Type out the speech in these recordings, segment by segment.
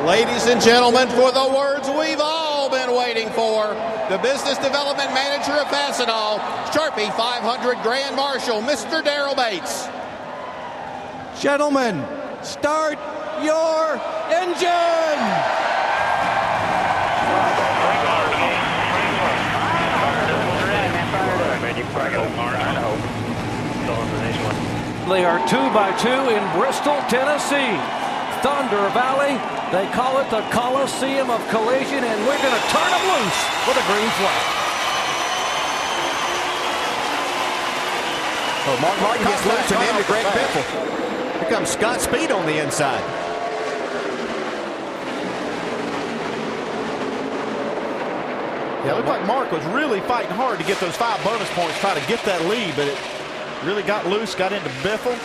Ladies and gentlemen, for the words we've all been waiting for, the business development manager of Fastenal, Sharpie 500 Grand Marshal, Mr. Darrell Bates. Gentlemen, start your engine! They are 2x2 in Bristol, Tennessee. Thunder Valley, they call it the Coliseum of Collision, and we're going to turn them loose with a green flag. Oh, Martin gets loose and into Greg Biffle. Here comes Scott Speed on the inside. Yeah, it looked like Mark was really fighting hard to get those 5 bonus points, try to get that lead, but it really got loose, got into Biffle.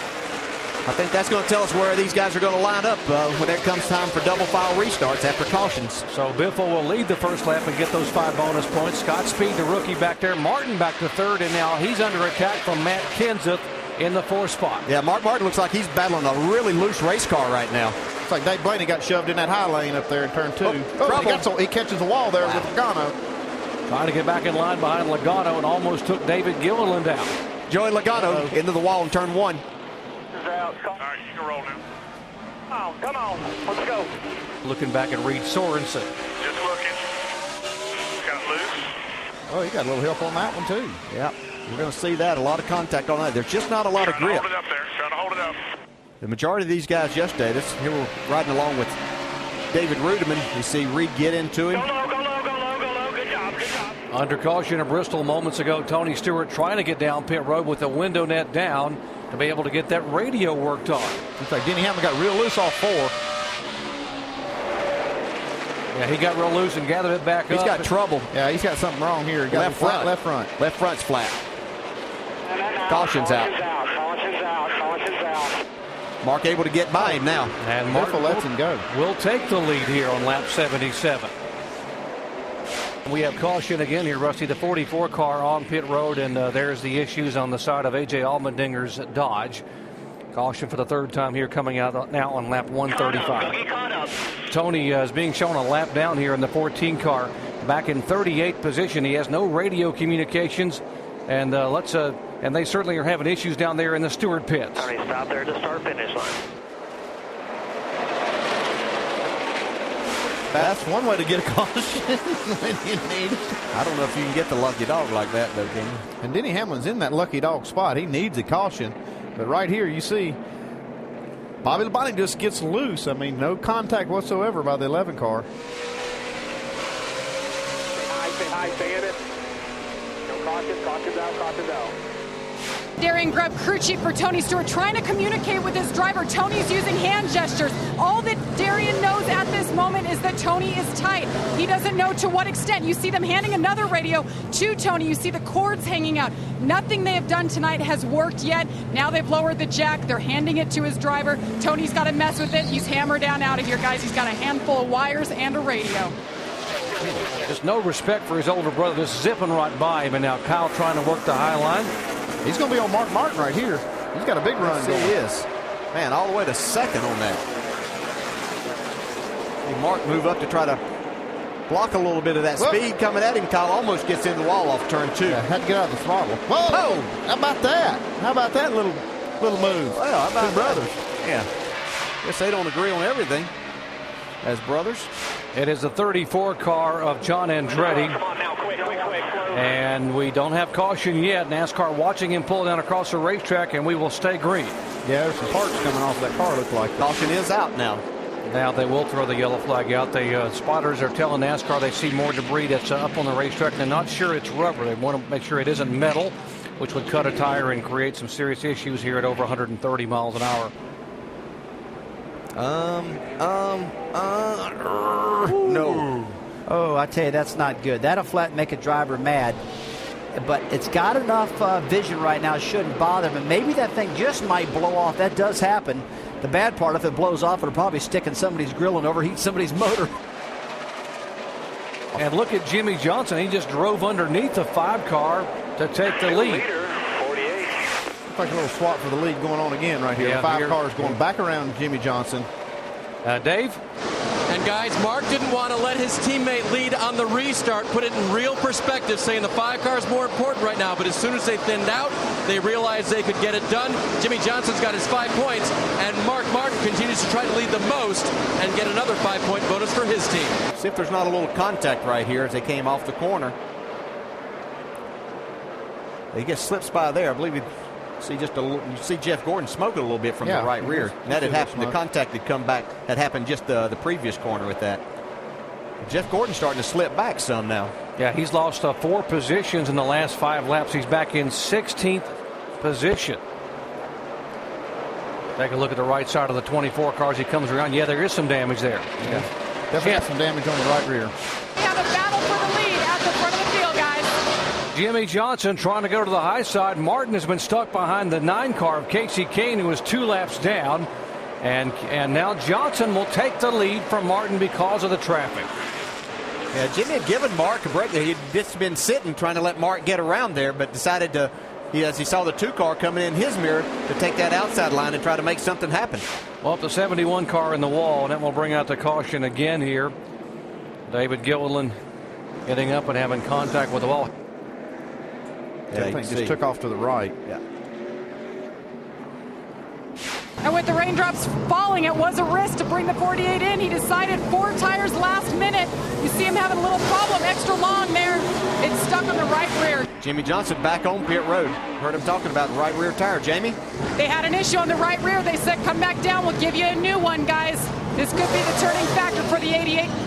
I think that's going to tell us where these guys are going to line up when it comes time for double file restarts after cautions. So Biffle will lead the first lap and get those 5 bonus points. Scott Speed, the rookie, back there. Martin back to third, and now he's under attack from Matt Kenseth in the 4th spot. Yeah, Mark Martin looks like he's battling a really loose race car right now. It's like Dave Blaney got shoved in that high lane up there in turn 2. He catches the wall there with Logano. Trying to get back in line behind Logano and almost took David Gilliland out. Joey Logano into the wall in turn 1. All right, you can roll now. Come on, let's go. Looking back at Reed Sorensen. Just looking. Got loose. Oh, he got a little help on that one, too. Yeah, we're going to see that. A lot of contact on that. There's just not a lot of grip. Hold it up there. Trying to hold it up. The majority of these guys yesterday, here we're riding along with David Rudiman. You see Reed get into him. Go low, go low, go low, go low. Good job, good job. Under caution at Bristol moments ago, Tony Stewart trying to get down pit road with the window net down to be able to get that radio worked on. Looks like Denny Hamlin got real loose off 4. Yeah, he got real loose and gathered it back up. He's got trouble. Yeah, he's got something wrong here. He got Left front. Left front. Left front's flat. Caution's out. Caution's out. Mark able to get by him now. And Mark lets him go. Will take the lead here on lap 77. We have caution again here, Rusty. The 44 car on pit road, and there's the issues on the side of A.J. Allmendinger's Dodge. Caution for the 3rd time here, coming out now on lap 135. Tony is being shown a lap down here in the 14 car, back in 38th position. He has no radio communications, and and they certainly are having issues down there in the Stewart pits. Tony, stop there to start finish line. That's one way to get a caution when you need. I don't know if you can get the lucky dog like that, though, can you? And Denny Hamlin's in that lucky dog spot. He needs a caution. But right here, you see Bobby Labonte just gets loose. I mean, no contact whatsoever by the 11 car. Say it. No caution's out. Darian Grubb, crew chief for Tony Stewart, trying to communicate with his driver. Tony's using hand gestures. All that Darian knows at this moment is that Tony is tight. He doesn't know to what extent. You see them handing another radio to Tony. You see the cords hanging out. Nothing they have done tonight has worked yet. Now they've lowered the jack. They're handing it to his driver. Tony's got to mess with it. He's hammered down out of here, guys. He's got a handful of wires and a radio. Just no respect for his older brother, just zipping right by him. And now Kyle trying to work the high line. He's going to be on Mark Martin right here. He's got a big run going. He is. Man, all the way to 2nd on that. And Mark move up to try to block a little bit of that speed coming at him. Kyle almost gets in the wall off turn 2. Yeah, had to get out of the throttle. Whoa! How about that? How about that little move? Well, how about Two brothers? Yeah. Guess they don't agree on everything as brothers. It is the 34 car of John Andretti. Come on now, quick. And we don't have caution yet. NASCAR watching him pull down across the racetrack, and we will stay green. Yeah, there's some parts coming off that car, look like. Caution is out now. Now they will throw the yellow flag out. The spotters are telling NASCAR they see more debris that's up on the racetrack. They're not sure it's rubber. They want to make sure it isn't metal, which would cut a tire and create some serious issues here at over 130 miles an hour. No. Oh, I tell you, that's not good. That'll flat make a driver mad. But it's got enough vision right now. It shouldn't bother him. And maybe that thing just might blow off. That does happen. The bad part, if it blows off, it'll probably stick in somebody's grill and overheat somebody's motor. And look at Jimmy Johnson. He just drove underneath the 5 car to take the lead. Looks like a little swap for the lead going on again right here. Yeah, the 5 cars going back around Jimmy Johnson. Dave? And guys, Mark didn't want to let his teammate lead on the restart, put it in real perspective, saying the 5 car is more important right now. But as soon as they thinned out, they realized they could get it done. Jimmie Johnson's got his 5 points, and Mark Martin continues to try to lead the most and get another 5-point bonus for his team. See if there's not a little contact right here as they came off the corner. He gets slips by there. I believe you see Jeff Gordon smoking a little bit from the right rear. And that had happened. The contact had happened just the previous corner with that. Jeff Gordon starting to slip back some now. Yeah, he's lost 4 positions in the last 5 laps. He's back in 16th position. Take a look at the right side of the 24 car as he comes around. Yeah, there is some damage there. Yeah. Definitely some damage on the right rear. We have a battle for the lead at the front of the field, guys. Jimmie Johnson trying to go to the high side. Martin has been stuck behind the 9 car of Casey Kane, who is 2 laps down. And now Johnson will take the lead from Martin because of the traffic. Yeah, Jimmy had given Mark a break there. He'd just been sitting trying to let Mark get around there, but decided to, as he saw the 2 car coming in his mirror, to take that outside line and try to make something happen. Well, the 71 car in the wall, and that will bring out the caution again here. David Gilliland getting up and having contact with the wall. Yeah, I think just took off to the right. Yeah. And with the raindrops falling, it was a risk to bring the 48 in. He decided 4 tires last minute. You see him having a little problem, extra long there. It's stuck on the right rear. Jimmie Johnson back on pit road. Heard him talking about the right rear tire. Jamie? They had an issue on the right rear. They said, come back down. We'll give you a new one, guys. This could be the turning factor for the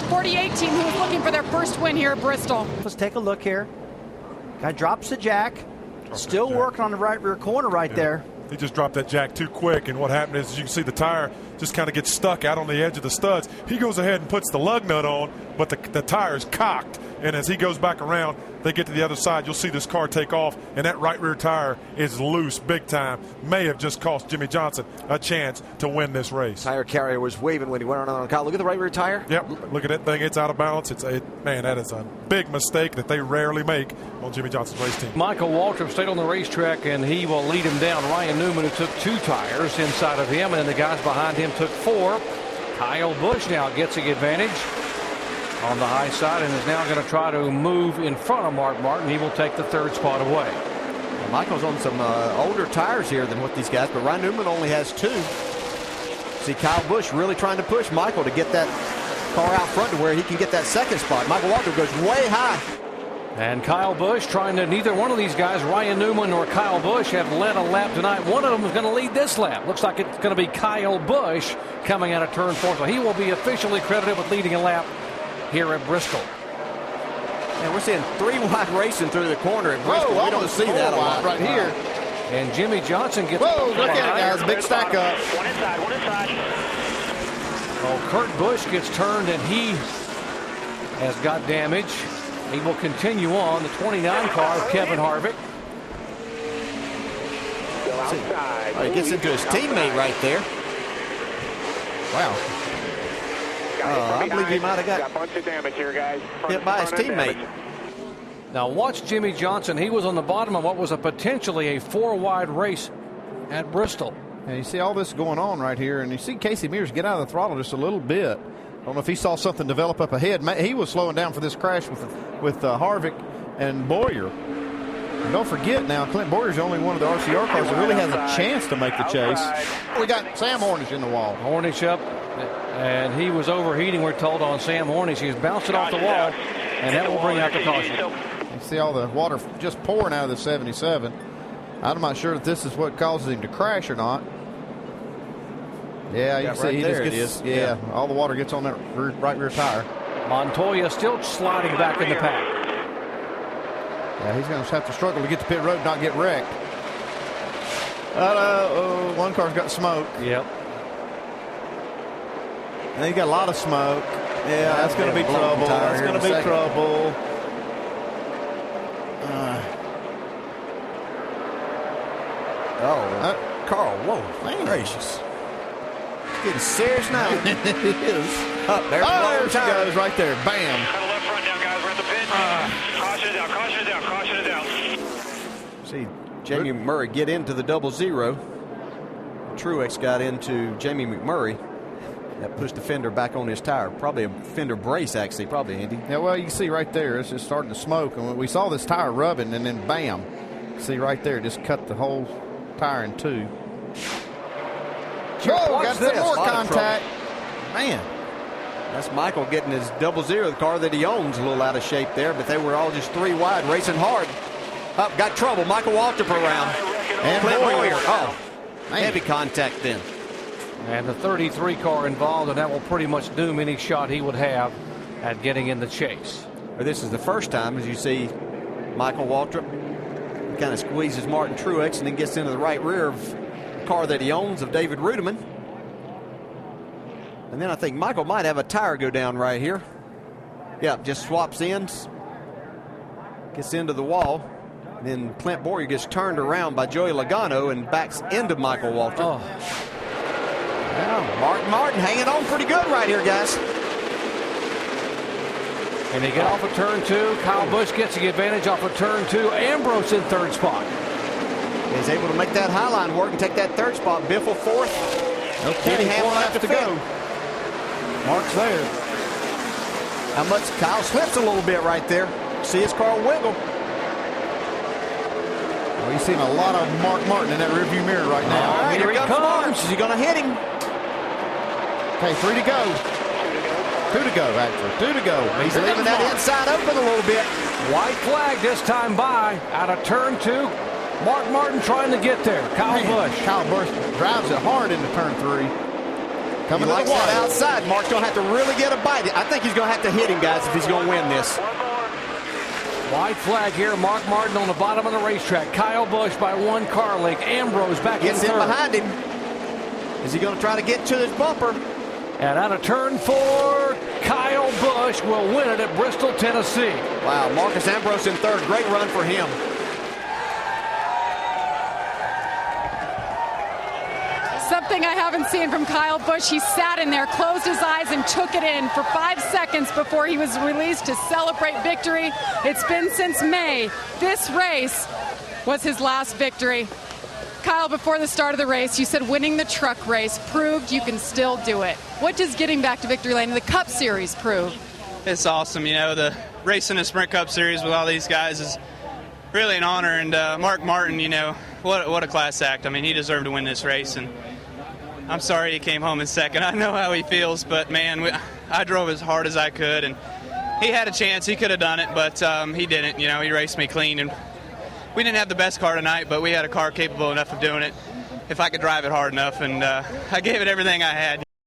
48 team who was looking for their first win here at Bristol. Let's take a look here. Guy drops the jack. Still working on the right rear corner right there. He just dropped that jack too quick, and what happened is you can see the tire just kind of gets stuck out on the edge of the studs. He goes ahead and puts the lug nut on, but the tire is cocked, and as he goes back around, they get to the other side. You'll see this car take off, and that right rear tire is loose big time. May have just cost Jimmie Johnson a chance to win this race. Tire carrier was waving when he went on the car. Look at the right rear tire. Yep, look at that thing. It's out of balance. Man, that is a big mistake that they rarely make on Jimmie Johnson's race team. Michael Waltrip stayed on the racetrack, and he will lead him down. Ryan Newman, who took 2 tires inside of him, and then the guys behind him took 4. Kyle Busch now gets the advantage on the high side and is now going to try to move in front of Mark Martin. He will take the 3rd spot away. Well, Michael's on some older tires here than what these guys, but Ryan Newman only has 2. See Kyle Busch really trying to push Michael to get that car out front to where he can get that 2nd spot. Michael Waltrip goes way high. And Kyle Busch trying to, neither one of these guys, Ryan Newman or Kyle Busch, have led a lap tonight. One of them is going to lead this lap. Looks like it's going to be Kyle Busch coming out of turn 4. So he will be officially credited with leading a lap here at Bristol. And we're seeing 3 wide racing through the corner at Bristol. We don't see that a lot right here. And Jimmie Johnson gets. Whoa, look at it, guys. Big stack up. One inside. Oh, Kurt Busch gets turned, and he has got damage. He will continue on. The 29 car of Kevin Harvick. He gets into his teammate right there. Wow. I believe he might have got a bunch of damage here, guys. hit by his teammate. Now watch Jimmie Johnson. He was on the bottom of what was potentially a 4-wide race at Bristol. And you see all this going on right here, and you see Casey Mears get out of the throttle just a little bit. I don't know if he saw something develop up ahead. He was slowing down for this crash with Harvick and Boyer. And don't forget now, Clint Boyer's the only one of the RCR cars that really has a chance to make the chase. We got Sam Hornish in the wall. Hornish up, and he was overheating, we're told, on Sam Hornish. He's bounced it off the wall, and that will bring out the caution. You see all the water just pouring out of the 77. I'm not sure if this is what causes him to crash or not. Yeah, you can see right he there just gets, it is. yeah, all the water gets on that right rear tire. Montoya still sliding back in the pack. Yeah, he's going to have to struggle to get to pit road and not get wrecked. One car's got smoke. Yep. And he got a lot of smoke. Yeah, that's going to be trouble. That's going to be trouble. Carl, whoa, gracious. It's getting serious now. It is. There she goes right there. Bam. Cut a left front down, guys. We're at the pit. Caution is out. Caution is out. Caution is out. See Jamie Murray get into the 00. Truex got into Jamie McMurray. That pushed the fender back on his tire. Probably a fender brace, actually, probably, Andy. Yeah, well, you can see right there, it's just starting to smoke. And we saw this tire rubbing, and then bam. See right there, just cut the whole tire in two. Oh, got some more contact. Man. That's Michael getting his 00, the car that he owns, a little out of shape there, but they were all just 3 wide, racing hard. Up, got trouble. Michael Waltrip around. And Clint Boyer. Boyer. Oh, heavy contact then. And the 33 car involved, and that will pretty much doom any shot he would have at getting in the chase. This is the first time, as you see, Michael Waltrip kind of squeezes Martin Truex and then gets into the right rear of the car that he owns of David Rudiman. And then I think Michael might have a tire go down right here. Yeah, just swaps ends, gets into the wall. And then Clint Boyer gets turned around by Joey Logano and backs into Michael Waltrip. Oh. Well, Martin hanging on pretty good right here, guys. And they get off of turn 2. Kyle Busch gets the advantage off of turn 2. Ambrose in third spot. He's able to make that high line work and take that third spot. Biffle fourth. Okay, 4 laps to go. Mark's there. How much? Kyle slips a little bit right there. See his car wiggle. Well, you've seen a lot of Mark Martin in that rearview mirror right now. All right, here he comes. Is he going to hit him? Okay, 3 to go. 2 to go, actually. 2 to go. He's leaving that inside open a little bit. White flag this time by out of turn 2. Mark Martin trying to get there. Kyle Busch. Kyle Busch drives it hard into turn 3. Coming to the wide outside. Mark's going to have to really get a bite. I think he's going to have to hit him, guys, if he's going to win this. White flag here. Mark Martin on the bottom of the racetrack. Kyle Busch by 1 car length. Ambrose back in third. Gets in behind him. Is he going to try to get to his bumper? And out of turn 4, Kyle Busch will win it at Bristol, Tennessee. Wow, Marcus Ambrose in third. Great run for him. Something I haven't seen from Kyle Busch. He sat in there, closed his eyes, and took it in for 5 seconds before he was released to celebrate victory. It's been since May. This race was his last victory. Kyle, before the start of the race, you said winning the truck race proved you can still do it. What does getting back to victory lane in the Cup Series prove? It's awesome. You know, the racing the Sprint Cup Series with all these guys is really an honor. And Mark Martin, you know, what a class act. I mean, he deserved to win this race. And I'm sorry he came home in second. I know how he feels, but, man, I drove as hard as I could. And he had a chance. He could have done it, but he didn't. You know, he raced me clean. And we didn't have the best car tonight, but we had a car capable enough of doing it if I could drive it hard enough. And I gave it everything I had.